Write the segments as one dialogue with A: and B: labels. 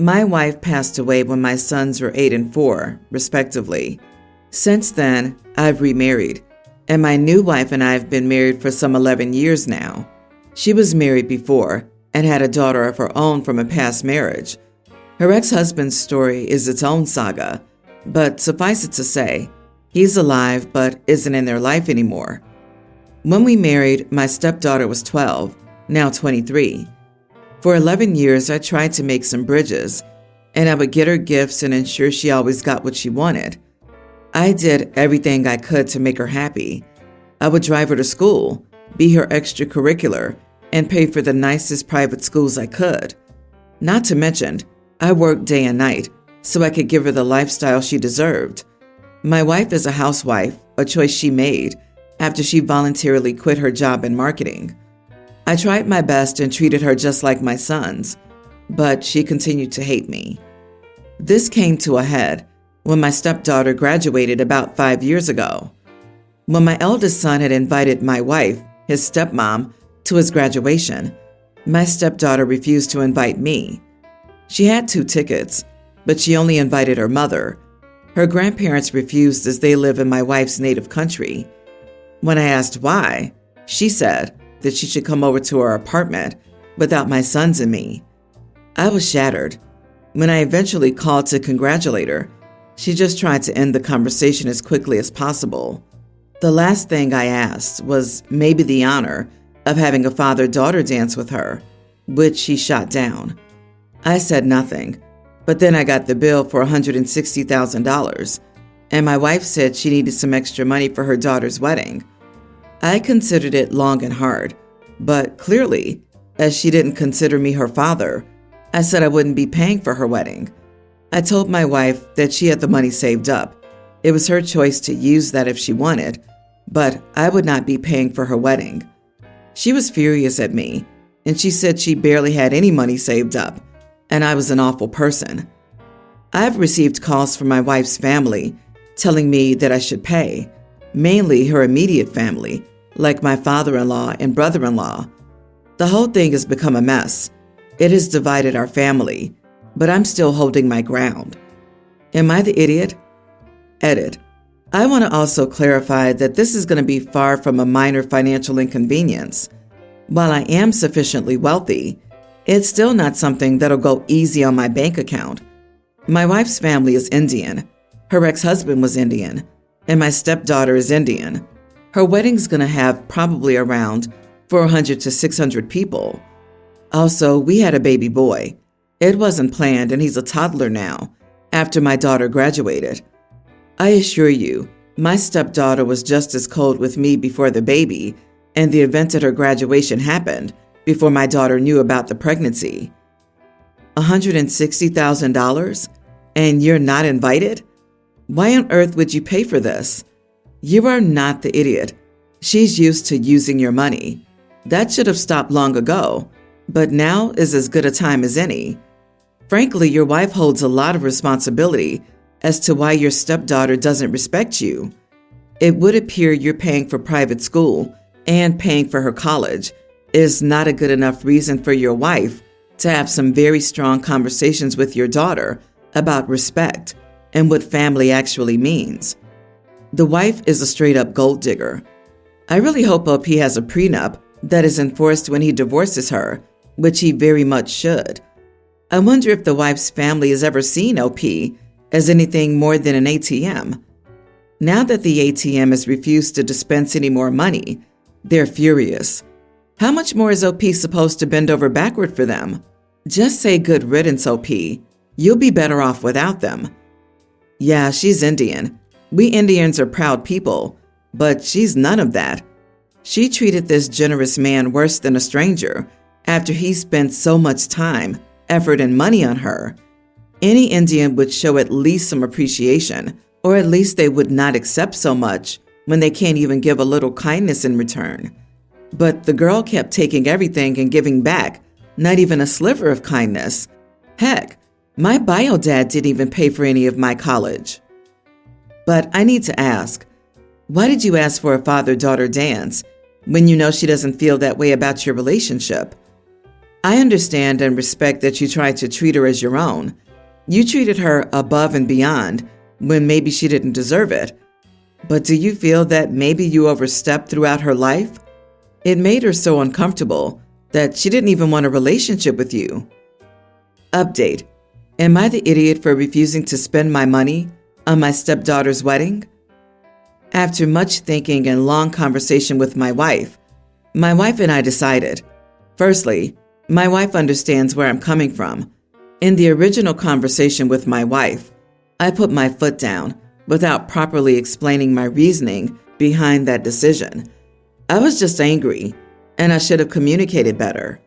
A: My wife passed away when my sons were 8 and 4, respectively. Since then, I've remarried, and my new wife and I have been married for some 11 years now. She was married before and had a daughter of her own from a past marriage. Her ex-husband's story is its own saga, but suffice it to say, he's alive but isn't in their life anymore. When we married, my stepdaughter was 12, now 23. For 11 years, I tried to make some bridges, and I would get her gifts and ensure she always got what she wanted. I did everything I could to make her happy. I would drive her to school, be her extracurricular, and pay for the nicest private schools I could. Not to mention, I worked day and night so I could give her the lifestyle she deserved. My wife is a housewife, a choice she made after she voluntarily quit her job in marketing. I tried my best and treated her just like my sons, but she continued to hate me. This came to a head when my stepdaughter graduated about 5 years ago. When my eldest son had invited my wife, his stepmom, to his graduation, my stepdaughter refused to invite me. She had 2 tickets, but she only invited her mother. Her grandparents refused as they live in my wife's native country. When I asked why, she said that she should come over to her apartment without my sons and me. I was shattered. When I eventually called to congratulate her, she just tried to end the conversation as quickly as possible. The last thing I asked was maybe the honor of having a father-daughter dance with her, which she shot down. I said nothing, but then I got the bill for $160,000, and my wife said she needed some extra money for her daughter's wedding. I considered it long and hard, but clearly, as she didn't consider me her father, I said I wouldn't be paying for her wedding. I told my wife that she had the money saved up. It was her choice to use that if she wanted, but I would not be paying for her wedding. She was furious at me, and she said she barely had any money saved up, and I was an awful person. I've received calls from my wife's family telling me that I should pay, mainly her immediate family, like my father-in-law and brother-in-law. The whole thing has become a mess. It has divided our family, but I'm still holding my ground. Am I the idiot? Edit. I want to also clarify that this is going to be far from a minor financial inconvenience. While I am sufficiently wealthy, it's still not something that'll go easy on my bank account. My wife's family is Indian. Her ex-husband was Indian, and my stepdaughter is Indian. Her wedding's going to have probably around 400 to 600 people. Also, we had a baby boy. It wasn't planned, and he's a toddler now, after my daughter graduated. I assure you, my stepdaughter was just as cold with me before the baby, and the event at her graduation happened before my daughter knew about the pregnancy. $160,000? And you're not invited? Why on earth would you pay for this? You are not the idiot. She's used to using your money. That should have stopped long ago, but now is as good a time as any. Frankly, your wife holds a lot of responsibility as to why your stepdaughter doesn't respect you. It would appear you're paying for private school and paying for her college is not a good enough reason for your wife to have some very strong conversations with your daughter about respect and what family actually means. The wife is a straight-up gold digger. I really hope OP has a prenup that is enforced when he divorces her, which he very much should. I wonder if the wife's family has ever seen OP as anything more than an ATM. Now that the ATM has refused to dispense any more money, they're furious. How much more is OP supposed to bend over backward for them? Just say good riddance, OP. You'll be better off without them. Yeah, she's Indian. We Indians are proud people, but she's none of that. She treated this generous man worse than a stranger after he spent so much time, effort, and money on her. Any Indian would show at least some appreciation, or at least they would not accept so much when they can't even give a little kindness in return. But the girl kept taking everything and giving back, not even a sliver of kindness. Heck, my bio dad didn't even pay for any of my college. But I need to ask, why did you ask for a father-daughter dance when you know she doesn't feel that way about your relationship? I understand and respect that you tried to treat her as your own. You treated her above and beyond when maybe she didn't deserve it. But do you feel that maybe you overstepped throughout her life? It made her so uncomfortable that she didn't even want a relationship with you. Update. Am I the idiot for refusing to spend my money on my stepdaughter's wedding? After much thinking and long conversation with my wife and I decided. Firstly, my wife understands where I'm coming from. In the original conversation with my wife, I put my foot down without properly explaining my reasoning behind that decision. I was just angry, and I should have communicated better.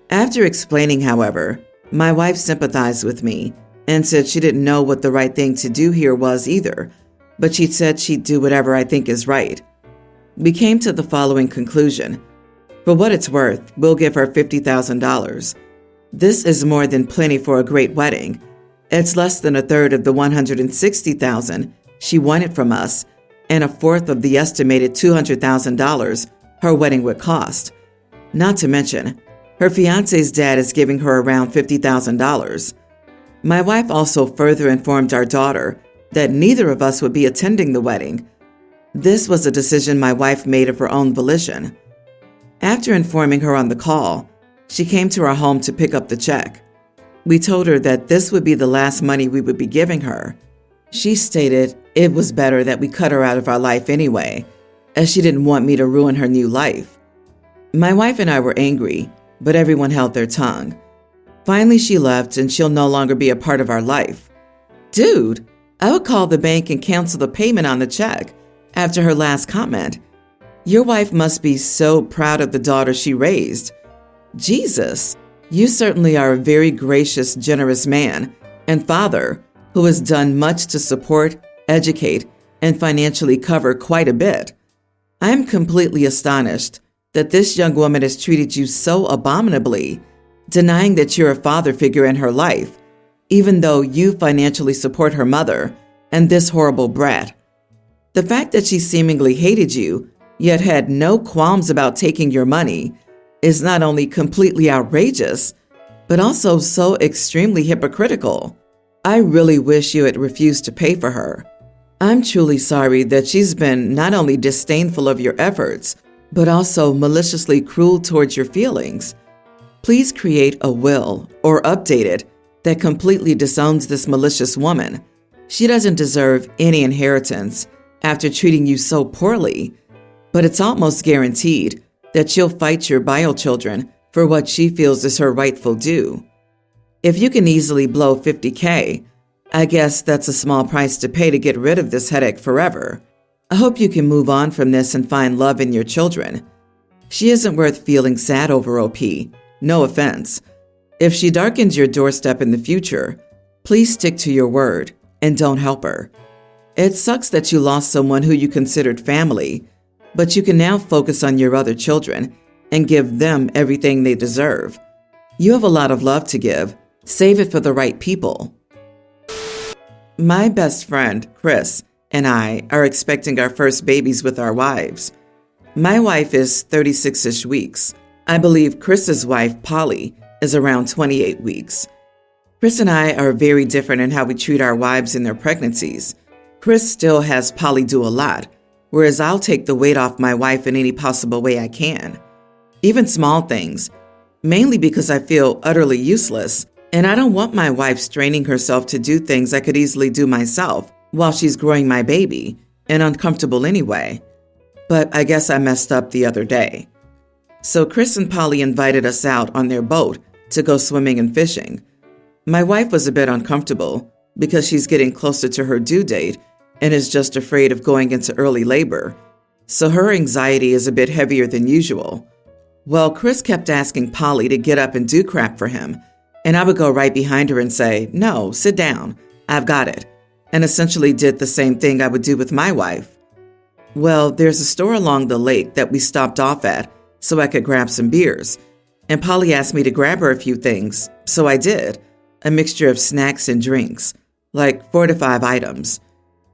A: After explaining, however, my wife sympathized with me and said she didn't know what the right thing to do here was either, but she said she'd do whatever I think is right. We came to the following conclusion. For what it's worth, we'll give her $50,000. This is more than plenty for a great wedding. It's less than a third of the $160,000 she wanted from us and a fourth of the estimated $200,000 her wedding would cost. Not to mention, her fiancé's dad is giving her around $50,000. My wife also further informed our daughter that neither of us would be attending the wedding. This was a decision my wife made of her own volition. After informing her on the call, she came to our home to pick up the check. We told her that this would be the last money we would be giving her. She stated it was better that we cut her out of our life anyway, as she didn't want me to ruin her new life. My wife and I were angry, but everyone held their tongue. Finally, she left and she'll no longer be a part of our life. Dude, I would call the bank and cancel the payment on the check after her last comment. Your wife must be so proud of the daughter she raised. Jesus, you certainly are a very gracious, generous man and father who has done much to support, educate, and financially cover quite a bit. I am completely astonished that this young woman has treated you so abominably, denying that you're a father figure in her life, even though you financially support her mother and this horrible brat. The fact that she seemingly hated you, yet had no qualms about taking your money, is not only completely outrageous, but also so extremely hypocritical. I really wish you had refused to pay for her. I'm truly sorry that she's been not only disdainful of your efforts, but also maliciously cruel towards your feelings. Please create a will or update it that completely disowns this malicious woman. She doesn't deserve any inheritance after treating you so poorly, but it's almost guaranteed that she'll fight your bio children for what she feels is her rightful due. If you can easily blow $50K, I guess that's a small price to pay to get rid of this headache forever. I hope you can move on from this and find love in your children. She isn't worth feeling sad over, OP. No offense. If she darkens your doorstep in the future, please stick to your word and don't help her. It sucks that you lost someone who you considered family, but you can now focus on your other children and give them everything they deserve. You have a lot of love to give. Save it for the right people. My best friend, Chris, and I are expecting our first babies with our wives. My wife is 36-ish weeks. I believe Chris's wife, Polly, is around 28 weeks. Chris and I are very different in how we treat our wives in their pregnancies. Chris still has Polly do a lot, whereas I'll take the weight off my wife in any possible way I can. Even small things, mainly because I feel utterly useless, and I don't want my wife straining herself to do things I could easily do myself while she's growing my baby, and uncomfortable anyway. But I guess I messed up the other day. So Chris and Polly invited us out on their boat to go swimming and fishing. My wife was a bit uncomfortable because she's getting closer to her due date and is just afraid of going into early labor. So her anxiety is a bit heavier than usual. Well, Chris kept asking Polly to get up and do crap for him, and I would go right behind her and say, "No, sit down, I've got it," and essentially did the same thing I would do with my wife. Well, there's a store along the lake that we stopped off at so I could grab some beers, and Polly asked me to grab her a few things, so I did, a mixture of snacks and drinks, like 4 to 5 items.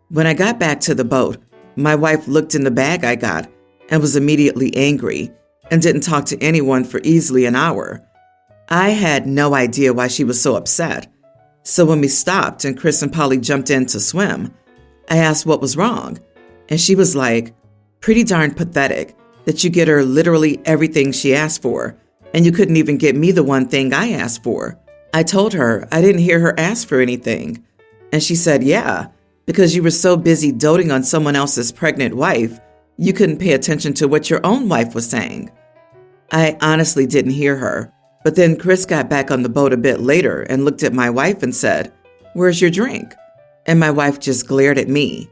A: When I got back to the boat, my wife looked in the bag I got and was immediately angry and didn't talk to anyone for easily an hour. I had no idea why she was so upset. So when we stopped and Chris and Polly jumped in to swim, I asked what was wrong. And she was like, pretty darn pathetic that you get her literally everything she asked for, and you couldn't even get me the one thing I asked for. I told her I didn't hear her ask for anything. And she said, yeah, because you were so busy doting on someone else's pregnant wife, you couldn't pay attention to what your own wife was saying. I honestly didn't hear her. But then Chris got back on the boat a bit later and looked at my wife and said, "Where's your drink?" And my wife just glared at me.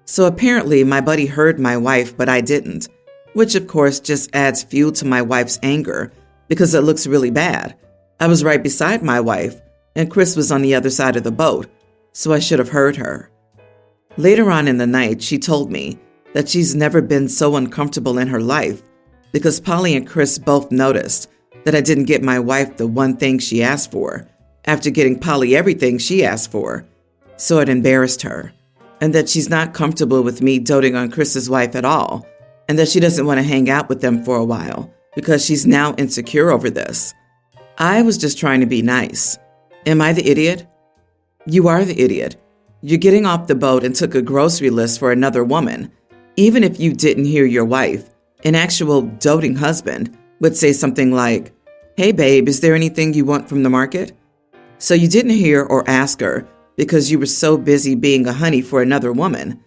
A: So apparently my buddy heard my wife, but I didn't, which of course just adds fuel to my wife's anger because it looks really bad. I was right beside my wife, and Chris was on the other side of the boat, so I should have heard her. Later on in the night, she told me that she's never been so uncomfortable in her life because Polly and Chris both noticed that I didn't get my wife the one thing she asked for after getting Polly everything she asked for, so it embarrassed her, and that she's not comfortable with me doting on Chris's wife at all, and that she doesn't want to hang out with them for a while because she's now insecure over this. I was just trying to be nice. Am I the idiot? You are the idiot. You're getting off the boat and took a grocery list for another woman. Even if you didn't hear your wife, an actual doting husband would say something like, "Hey babe, is there anything you want from the market?" So you didn't hear or ask her because you were so busy being a honey for another woman.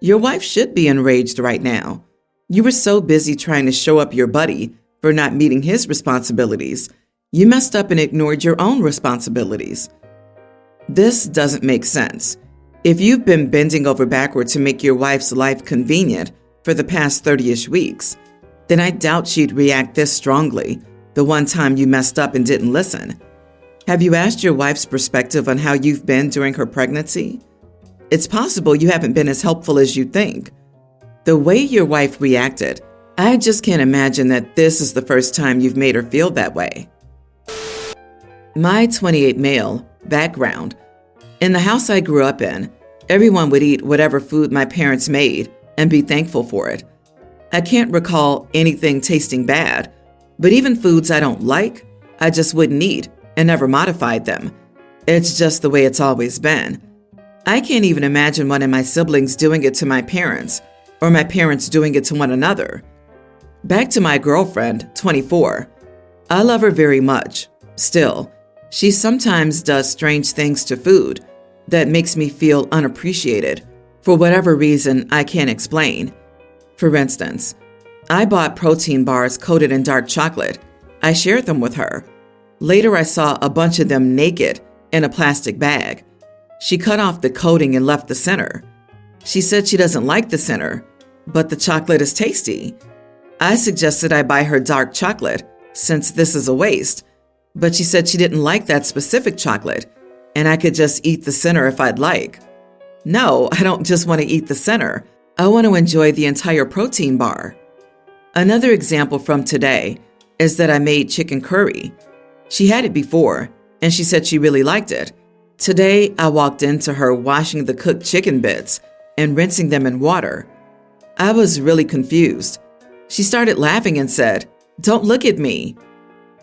A: Your wife should be enraged right now. You were so busy trying to show up your buddy for not meeting his responsibilities. You messed up and ignored your own responsibilities. This doesn't make sense. If you've been bending over backward to make your wife's life convenient for the past 30-ish weeks, then I doubt she'd react this strongly the one time you messed up and didn't listen. Have you asked your wife's perspective on how you've been during her pregnancy? It's possible you haven't been as helpful as you think. The way your wife reacted, I just can't imagine that this is the first time you've made her feel that way. My 28 male background. In the house I grew up in, everyone would eat whatever food my parents made and be thankful for it. I can't recall anything tasting bad, but even foods I don't like, I just wouldn't eat and never modified them. It's just the way it's always been. I can't even imagine one of my siblings doing it to my parents or my parents doing it to one another. Back to my girlfriend, 24. I love her very much. Still, she sometimes does strange things to food that makes me feel unappreciated for whatever reason I can't explain. For instance, I bought protein bars coated in dark chocolate. I shared them with her. Later, I saw a bunch of them naked in a plastic bag. She cut off the coating and left the center. She said she doesn't like the center, but the chocolate is tasty. I suggested I buy her dark chocolate since this is a waste, but she said she didn't like that specific chocolate and I could just eat the center if I'd like. No, I don't just want to eat the center. I want to enjoy the entire protein bar. Another example from today is that I made chicken curry. She had it before, and she said she really liked it. Today, I walked into her washing the cooked chicken bits and rinsing them in water. I was really confused. She started laughing and said, "Don't look at me."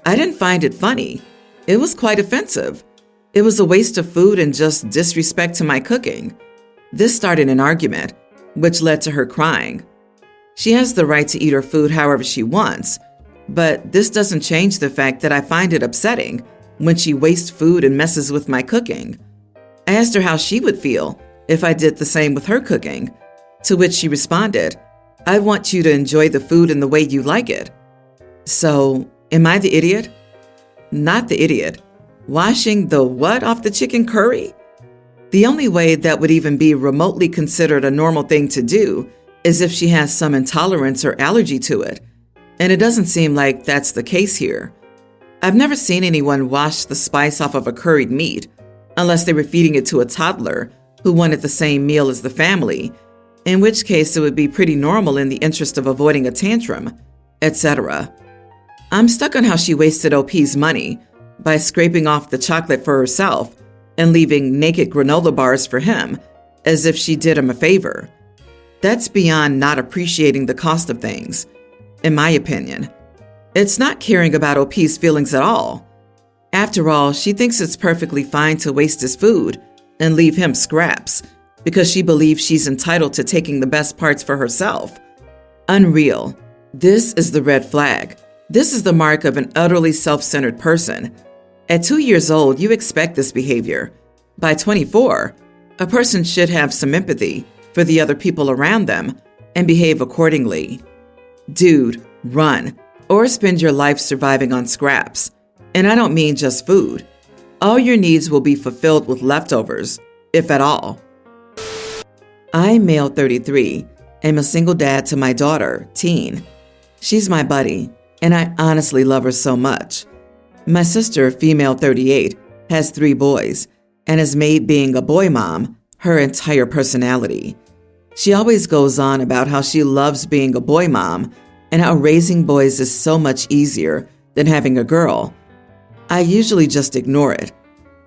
A: I didn't find it funny. It was quite offensive. It was a waste of food and just disrespect to my cooking. This started an argument, which led to her crying. She has the right to eat her food however she wants, but this doesn't change the fact that I find it upsetting when she wastes food and messes with my cooking. I asked her how she would feel if I did the same with her cooking, to which she responded, "I want you to enjoy the food in the way you like it." So, am I the idiot? Not the idiot. Washing the what off the chicken curry? The only way that would even be remotely considered a normal thing to do is if she has some intolerance or allergy to it, and it doesn't seem like that's the case here. I've never seen anyone wash the spice off of a curried meat, unless they were feeding it to a toddler who wanted the same meal as the family, in which case it would be pretty normal in the interest of avoiding a tantrum, etc. I'm stuck on how she wasted OP's money by scraping off the chocolate for herself and leaving naked granola bars for him, as if she did him a favor. That's beyond not appreciating the cost of things, in my opinion. It's not caring about OP's feelings at all. After all, she thinks it's perfectly fine to waste his food and leave him scraps because she believes she's entitled to taking the best parts for herself. Unreal. This is the red flag. This is the mark of an utterly self-centered person. At 2 years old, you expect this behavior. By 24, a person should have some empathy for the other people around them and behave accordingly. Dude, run, or spend your life surviving on scraps. And I don't mean just food. All your needs will be fulfilled with leftovers, if at all. I, male 33, am a single dad to my daughter, teen. She's my buddy, and I honestly love her so much. My sister, female 38, has 3 boys and has made being a boy mom her entire personality. She always goes on about how she loves being a boy mom and how raising boys is so much easier than having a girl. I usually just ignore it.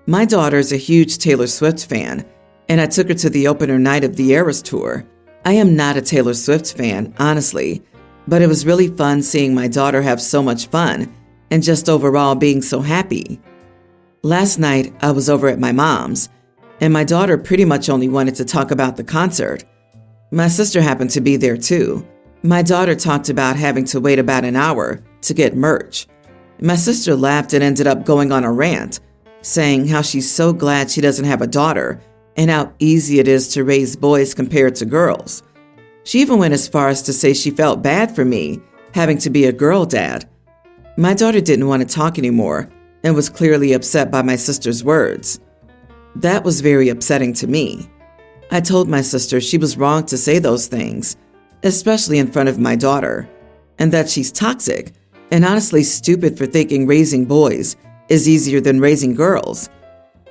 A: My daughter's a huge Taylor Swift fan, and I took her to the opener night of the Eras tour. I am not a Taylor Swift fan, honestly, but it was really fun seeing my daughter have so much fun and just overall being so happy. Last night, I was over at my mom's, and my daughter pretty much only wanted to talk about the concert. My sister happened to be there too. My daughter talked about having to wait about an hour to get merch. My sister laughed and ended up going on a rant, saying how she's so glad she doesn't have a daughter and how easy it is to raise boys compared to girls. She even went as far as to say she felt bad for me having to be a girl dad. My daughter didn't want to talk anymore and was clearly upset by my sister's words. That was very upsetting to me. I told my sister she was wrong to say those things, especially in front of my daughter, and that she's toxic and honestly stupid for thinking raising boys is easier than raising girls.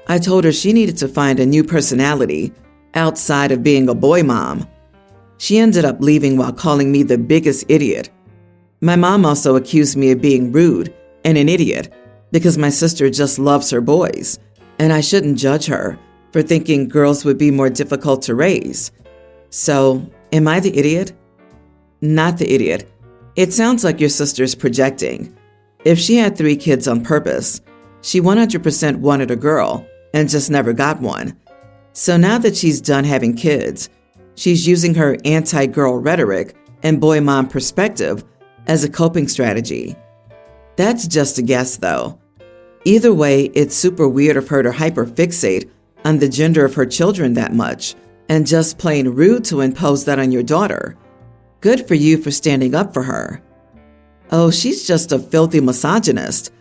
A: I told her she needed to find a new personality outside of being a boy mom. She ended up leaving while calling me the biggest idiot. My mom also accused me of being rude and an idiot because my sister just loves her boys, and I shouldn't judge her for thinking girls would be more difficult to raise. So, am I the idiot? Not the idiot. It sounds like your sister's projecting. If she had 3 kids on purpose, she 100% wanted a girl and just never got one. So now that she's done having kids, she's using her anti-girl rhetoric and boy mom perspective as a coping strategy. That's just a guess, though. Either way, it's super weird of her to hyperfixate on the gender of her children that much and just plain rude to impose that on your daughter. Good for you for standing up for her. Oh, she's just a filthy misogynist.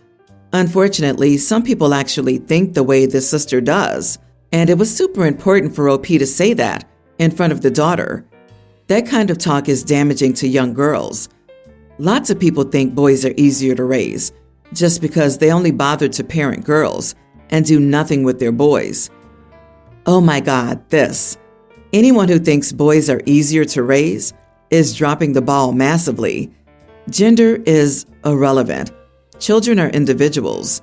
A: Unfortunately, some people actually think the way this sister does, and it was super important for OP to say that in front of the daughter. That kind of talk is damaging to young girls. Lots of people think boys are easier to raise just because they only bother to parent girls and do nothing with their boys. Oh my God, this. Anyone who thinks boys are easier to raise is dropping the ball massively. Gender is irrelevant. Children are individuals.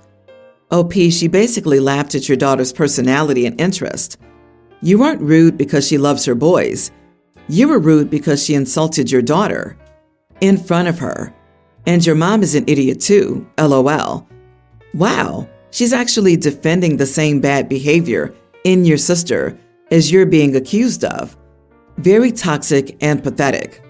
A: OP, she basically laughed at your daughter's personality and interest. You weren't rude because she loves her boys. You were rude because she insulted your daughter in front of her. And your mom is an idiot too, LOL. Wow, she's actually defending the same bad behavior in your sister as you're being accused of. Very toxic and pathetic.